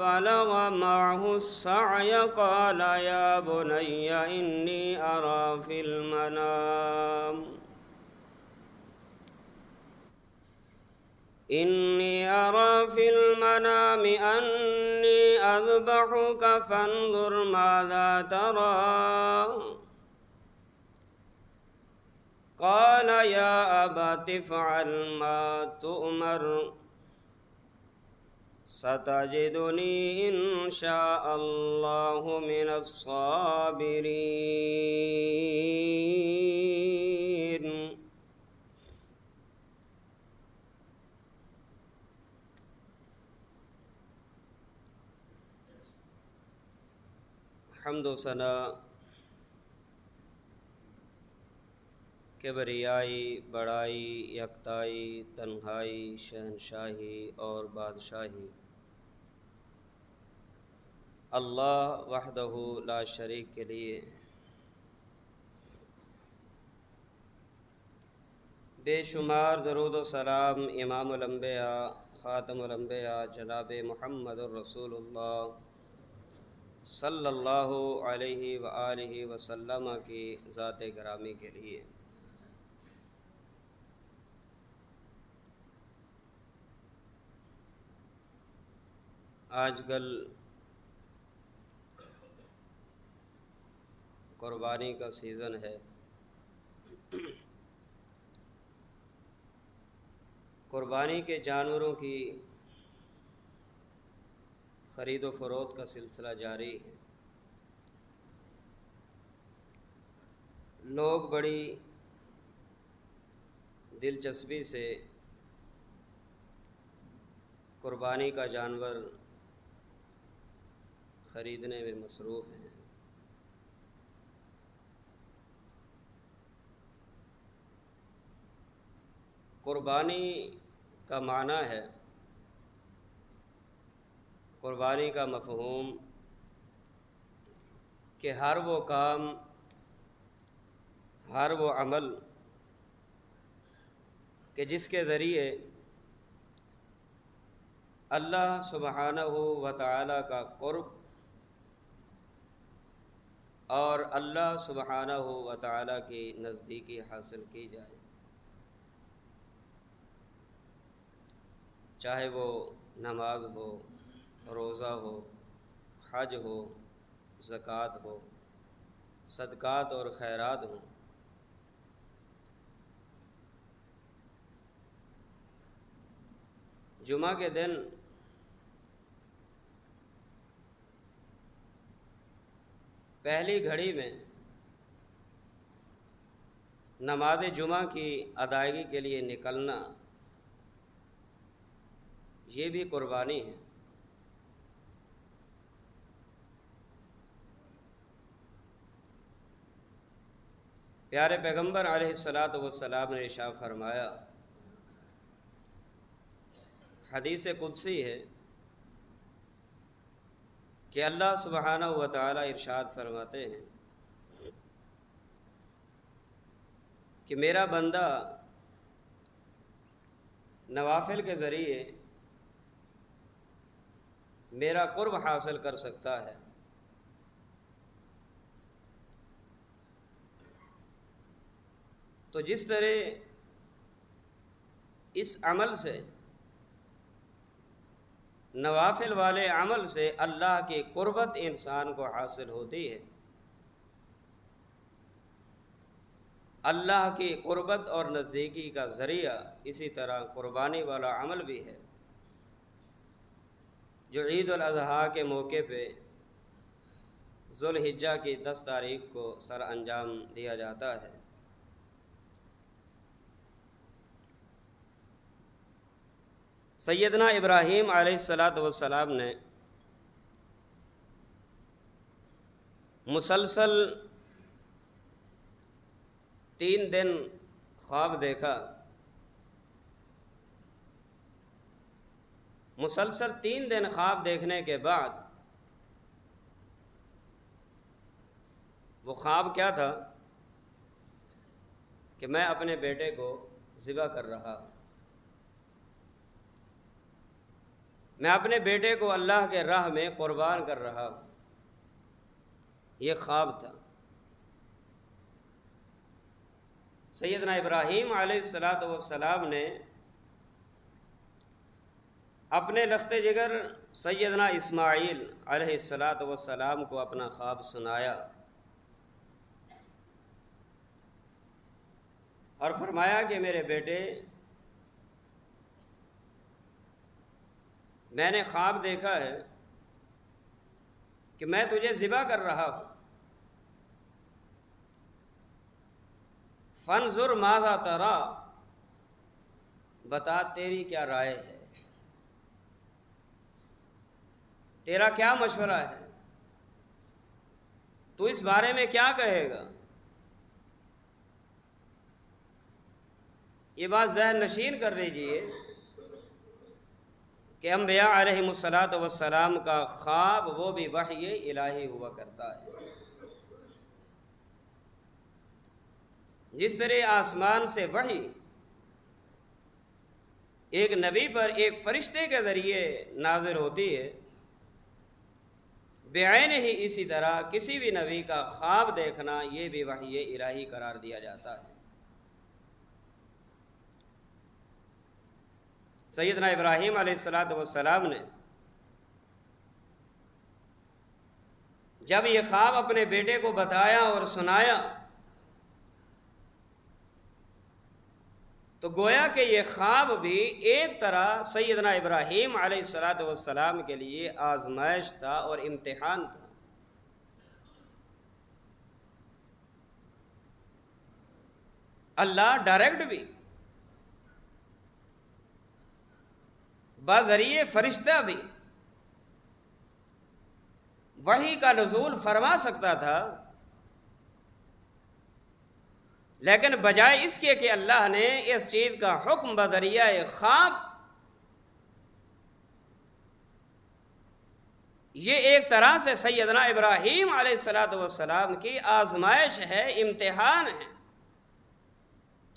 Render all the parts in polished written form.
بلغ معه السعي قال يا بني إني أرى في المنام أني أذبحك فانظر ماذا ترى قال يا أبت افعل ما تؤمر ستجدني إن شاء الله من الصابرين. حمد و ثنا کبریائی، بڑائی، یکتائی، تنہائی، شہنشاہی اور بادشاہی اللہ وحدہ لا شریک کے لیے. بے شمار درود و سلام امام الانبیاء خاتم الانبیاء جناب محمد الرسول اللہ صلی اللہ علیہ وآلہ وسلم کی ذات گرامی کے لیے. آج کل قربانی کا سیزن ہے. قربانی کے جانوروں کی خرید و فروخت کا سلسلہ جاری ہے. لوگ بڑی دلچسپی سے قربانی کا جانور خریدنے میں مصروف ہیں. قربانی کا معنی ہے، قربانی کا مفہوم کہ ہر وہ کام، ہر وہ عمل کہ جس کے ذریعے اللہ سبحانہ و تعالی کا قرب اور اللہ سبحانہ و تعالی کی نزدیکی حاصل کی جائے، چاہے وہ نماز ہو، روزہ ہو، حج ہو، زکوٰۃ ہو، صدقات اور خیرات ہوں. جمعہ کے دن پہلی گھڑی میں نماز جمعہ کی ادائیگی کے لیے نکلنا یہ بھی قربانی ہے. پیارے پیغمبر علیہ الصلاۃ والسلام نے ارشاد فرمایا، حدیث قدسی ہے کہ اللہ سبحانہ و تعالی ارشاد فرماتے ہیں کہ میرا بندہ نوافل کے ذریعے میرا قرب حاصل کر سکتا ہے. تو جس طرح اس عمل سے، نوافل والے عمل سے اللہ کی قربت انسان کو حاصل ہوتی ہے، اللہ کی قربت اور نزدیکی کا ذریعہ اسی طرح قربانی والا عمل بھی ہے جو عید الاضحیٰ کے موقع پہ ذوالحجہ کی 10 تاریخ کو سر انجام دیا جاتا ہے. سیدنا ابراہیم علیہ السلام نے مسلسل 3 دن خواب دیکھا. مسلسل 3 دن خواب دیکھنے کے بعد وہ خواب کیا تھا کہ میں اپنے بیٹے کو ذبح کر رہا. میں اپنے بیٹے کو اللہ کے راہ میں قربان کر رہا ہوں۔ یہ خواب تھا۔ سیدنا ابراہیم علیہ السلام نے اپنے لخت جگر سیدنا اسماعیل علیہ السلام کو اپنا خواب سنایا اور فرمایا کہ میرے بیٹے، میں نے خواب دیکھا ہے کہ میں تجھے ذبح کر رہا ہوں، فانظر ماذا ترى، بتا تیری کیا رائے ہے، تیرا کیا مشورہ ہے، تو اس بارے میں کیا کہے گا؟ یہ بات ذہن نشین کر لیجئے کہ انبیاء علیہم السلام کا خواب وہ بھی وحی الہی ہوا کرتا ہے۔ جس طرح آسمان سے وحی ایک نبی پر ایک فرشتے کے ذریعے نازل ہوتی ہے، بعین ہی اسی طرح کسی بھی نبی کا خواب دیکھنا یہ بھی وحی الہی قرار دیا جاتا ہے۔ سیدنا ابراہیم علیہ السلام نے جب یہ خواب اپنے بیٹے کو بتایا اور سنایا تو گویا کہ یہ خواب بھی ایک طرح سیدنا ابراہیم علیہ السلام کے لیے آزمائش تھا اور امتحان تھا۔ اللہ ڈائریکٹ بھی بذریعے فرشتہ بھی وحی کا نزول فرما سکتا تھا، لیکن بجائے اس کے کہ اللہ نے اس چیز کا حکم بذریعہ خواب، یہ ایک طرح سے سیدنا ابراہیم علیہ السلام کی آزمائش ہے، امتحان ہے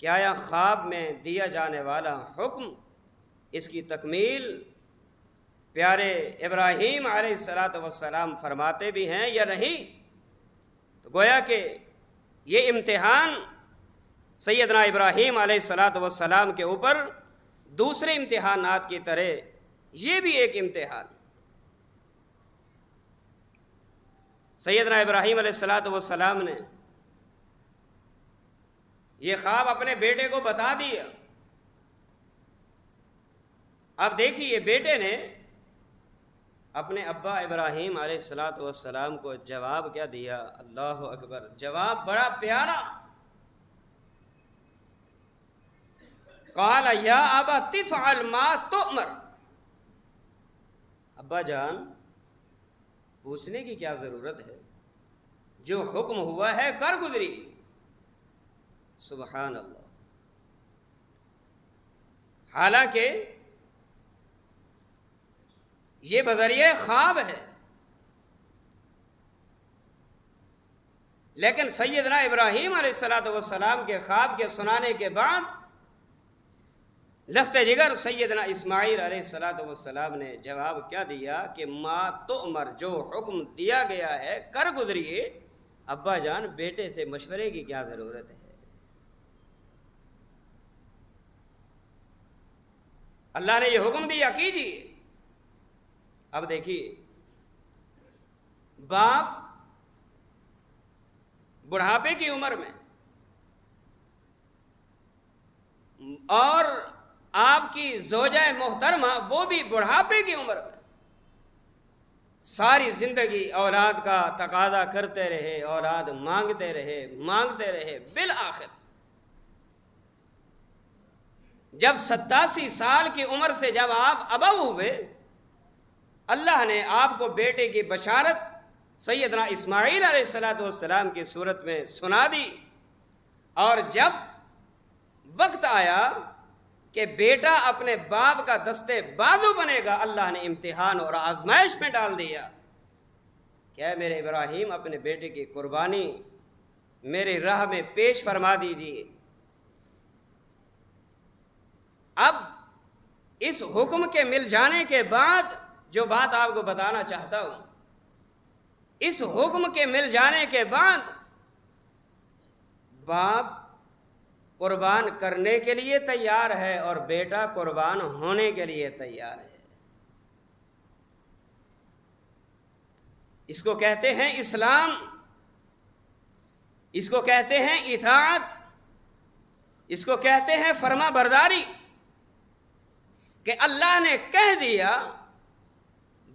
کہ آیا خواب میں دیا جانے والا حکم، اس کی تکمیل پیارے ابراہیم علیہ السلام فرماتے بھی ہیں یا نہیں؟ تو گویا کہ یہ امتحان سیدنا ابراہیم علیہ السلام کے اوپر دوسرے امتحانات کی طرح یہ بھی ایک امتحان۔ سیدنا ابراہیم علیہ السلام نے یہ خواب اپنے بیٹے کو بتا دیا۔ اب دیکھیے بیٹے نے اپنے ابا ابراہیم علیہ السلام کو جواب کیا دیا، اللہ اکبر، جواب بڑا پیارا۔ قال یا ابت افعل ما تؤمر، ابا جان پوچھنے کی کیا ضرورت ہے، جو حکم ہوا ہے کر گزری۔ سبحان اللہ۔ حالانکہ یہ بذریعہ خواب ہے، لیکن سیدنا ابراہیم علیہ السلام کے خواب کے سنانے کے بعد لخت جگر سیدنا اسماعیل علیہ السلام نے جواب کیا دیا کہ ما تؤمر، جو حکم دیا گیا ہے کر گزریے۔ ابا جان بیٹے سے مشورے کی کیا ضرورت ہے، اللہ نے یہ حکم دیا کیجیے۔ اب دیکھیے باپ بڑھاپے کی عمر میں اور آپ کی زوجہ محترمہ وہ بھی بڑھاپے کی عمر میں، ساری زندگی اولاد کا تقاضا کرتے رہے، اولاد مانگتے رہے، بالآخر جب 87 سال کی عمر سے جب آپ ابا ہوئے، اللہ نے آپ کو بیٹے کی بشارت سیدنا اسماعیل علیہ السلام کی صورت میں سنا دی، اور جب وقت آیا کہ بیٹا اپنے باپ کا دستے بازو بنے گا، اللہ نے امتحان اور آزمائش میں ڈال دیا کہ اے میرے ابراہیم اپنے بیٹے کی قربانی میری راہ میں پیش فرما دیجیے۔ اب اس حکم کے مل جانے کے بعد جو بات آپ کو بتانا چاہتا ہوں، اس حکم کے مل جانے کے بعد باپ قربان کرنے کے لیے تیار ہے اور بیٹا قربان ہونے کے لیے تیار ہے۔ اس کو کہتے ہیں اسلام، اس کو کہتے ہیں اطاعت، اس کو کہتے ہیں فرما برداری، کہ اللہ نے کہہ دیا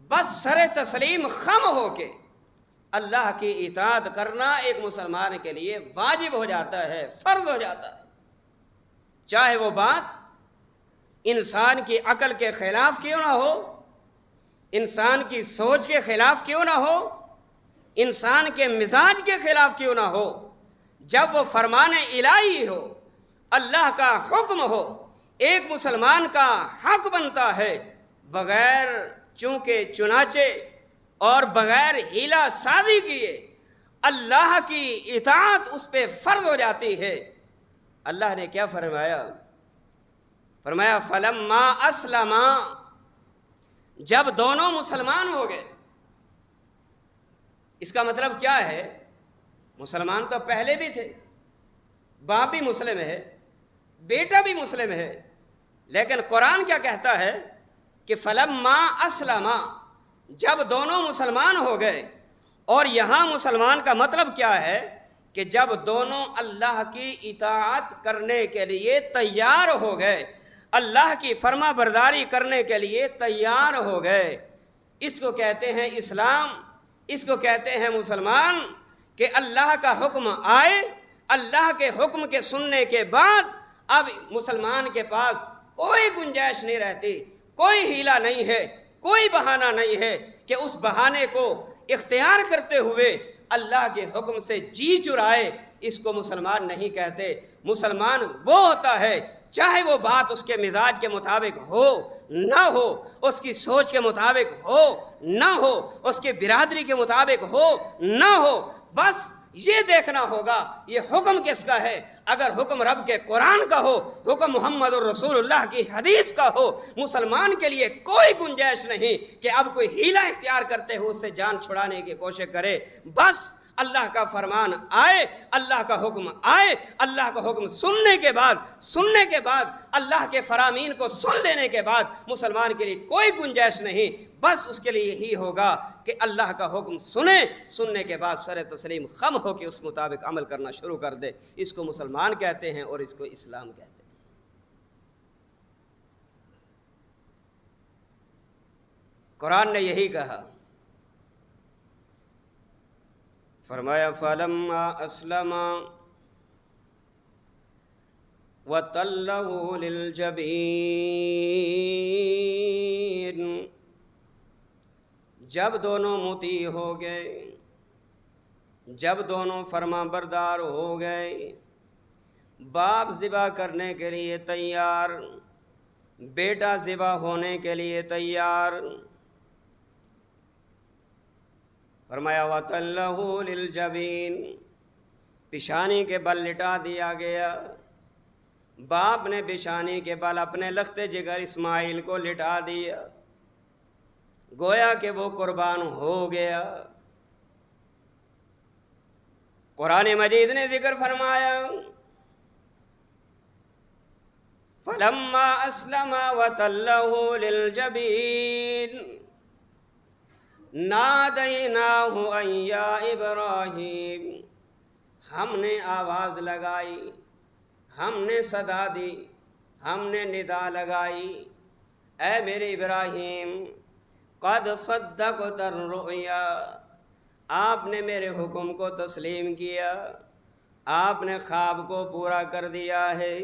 بس سر تسلیم خم ہو کے اللہ کی اطاعت کرنا ایک مسلمان کے لیے واجب ہو جاتا ہے، فرض ہو جاتا ہے، چاہے وہ بات انسان کی عقل کے خلاف کیوں نہ ہو، انسان کی سوچ کے خلاف کیوں نہ ہو، انسان کے مزاج کے خلاف کیوں نہ ہو۔ جب وہ فرمان الہی ہو، اللہ کا حکم ہو، ایک مسلمان کا حق بنتا ہے بغیر چونکہ چنانچہ اور بغیر ہیلا سازی کیے اللہ کی اطاعت اس پہ فرض ہو جاتی ہے۔ اللہ نے کیا فرمایا؟ فرمایا فلما اسلما، جب دونوں مسلمان ہو گئے۔ اس کا مطلب کیا ہے؟ مسلمان تو پہلے بھی تھے، باپ بھی مسلم ہے، بیٹا بھی مسلم ہے، لیکن قرآن کیا کہتا ہے کہ فلما اسلما، جب دونوں مسلمان ہو گئے۔ اور یہاں مسلمان کا مطلب کیا ہے کہ جب دونوں اللہ کی اطاعت کرنے کے لیے تیار ہو گئے، اللہ کی فرما برداری کرنے کے لیے تیار ہو گئے۔ اس کو کہتے ہیں اسلام، اس کو کہتے ہیں مسلمان، کہ اللہ کا حکم آئے، اللہ کے حکم کے سننے کے بعد اب مسلمان کے پاس کوئی گنجائش نہیں رہتی، کوئی ہیلا نہیں ہے، کوئی بہانہ نہیں ہے کہ اس بہانے کو اختیار کرتے ہوئے اللہ کے حکم سے جی چرائے۔ اس کو مسلمان نہیں کہتے۔ مسلمان وہ ہوتا ہے چاہے وہ بات اس کے مزاج کے مطابق ہو نہ ہو، اس کی سوچ کے مطابق ہو نہ ہو، اس کے برادری کے مطابق ہو نہ ہو، بس یہ دیکھنا ہوگا یہ حکم کس کا ہے۔ اگر حکم رب کے قرآن کا ہو، حکم محمد الرسول اللہ کی حدیث کا ہو، مسلمان کے لیے کوئی گنجائش نہیں کہ اب کوئی ہیلا اختیار کرتے ہوئے اس سے جان چھڑانے کی کوشش کرے۔ بس اللہ کا فرمان آئے، اللہ کا حکم آئے، اللہ کا حکم سننے کے بعد اللہ کے فرامین کو سن لینے کے بعد مسلمان کے لیے کوئی گنجائش نہیں، بس اس کے لیے یہی ہوگا کہ اللہ کا حکم سننے کے بعد سر تسلیم خم ہو کے اس مطابق عمل کرنا شروع کر دے۔ اس کو مسلمان کہتے ہیں اور اس کو اسلام کہتے ہیں۔ قرآن نے یہی کہا، فرمایا فلما اسلم وتلہ للجبین، جب دونوں مطیع ہو گئے، جب دونوں فرما بردار ہو گئے، باپ ذبح کرنے کے لیے تیار، بیٹا ذبح ہونے کے لیے تیار، فرمایا وَتَلَّهُ لِلْجَبِينِ، پیشانی کے بل لٹا دیا گیا۔ باپ نے پیشانی کے بل اپنے لخت جگر اسماعیل کو لٹا دیا، گویا کہ وہ قربان ہو گیا۔ قرآن مجید نے ذکر فرمایا فَلَمَّا أَسْلَمَ وَتَلَّهُ لِلْجَبِينِ نَادَيْنَاهُ أَن يَا إِبْرَاهِيمُ، ہم نے آواز لگائی، ہم نے صدا دی، ہم نے ندا لگائی، اے میرے ابراہیم قد صدقت الرؤیا، آپ نے میرے حکم کو تسلیم کیا، آپ نے خواب کو پورا کر دیا ہے۔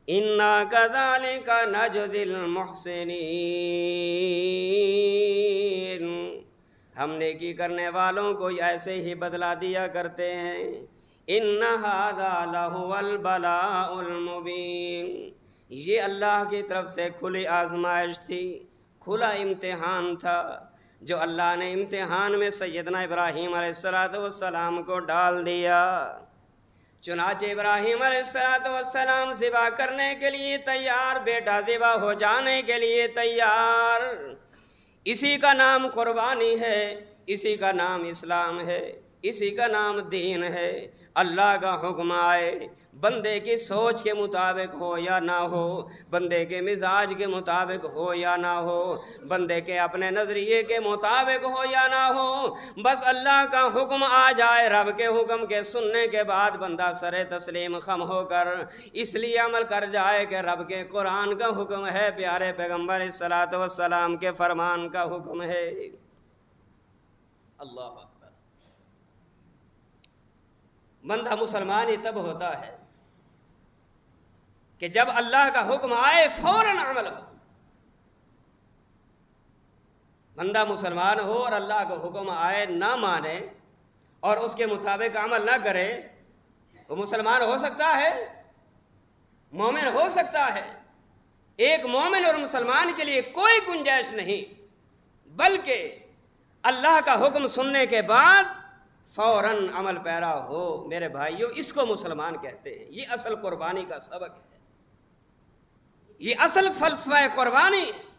اِنَّا كَذَلِكَ نَجْزِي الْمُحْسِنِينَ، ہم نیکی کرنے والوں کو ایسے ہی بدلہ دیا کرتے ہیں۔ إِنَّ هَذَا لَهُوَ الْبَلَاءُ الْمُبِينُ، یہ اللہ کی طرف سے کھلی آزمائش تھی، کھلا امتحان تھا، جو اللہ نے امتحان میں سیدنا ابراہیم علیہ السلام کو ڈال دیا۔ چنانچہ ابراہیم علیہ السلام ذبح کرنے کے لیے تیار، بیٹا ذبح ہو جانے کے لیے تیار۔ اسی کا نام قربانی ہے، اسی کا نام اسلام ہے، اسی کا نام دین ہے۔ اللہ کا حکم آئے، بندے کی سوچ کے مطابق ہو یا نہ ہو، بندے کے مزاج کے مطابق ہو یا نہ ہو، بندے کے اپنے نظریے کے مطابق ہو یا نہ ہو، بس اللہ کا حکم آ جائے، رب کے حکم کے سننے کے بعد بندہ سر تسلیم خم ہو کر اس لیے عمل کر جائے کہ رب کے قرآن کا حکم ہے، پیارے پیغمبر الصلاۃ والسلام کے فرمان کا حکم ہے۔ اللہ اکبر۔ بندہ مسلمان ہی تب ہوتا ہے کہ جب اللہ کا حکم آئے فوراً عمل ہو۔ بندہ مسلمان ہو اور اللہ کا حکم آئے نہ مانے اور اس کے مطابق عمل نہ کرے، وہ مسلمان ہو سکتا ہے؟ مومن ہو سکتا ہے؟ ایک مومن اور مسلمان کے لیے کوئی گنجائش نہیں، بلکہ اللہ کا حکم سننے کے بعد فوراً عمل پیرا ہو۔ میرے بھائیوں، اس کو مسلمان کہتے ہیں۔ یہ اصل قربانی کا سبق ہے، یہ اصل فلسفہ قربانی ہے۔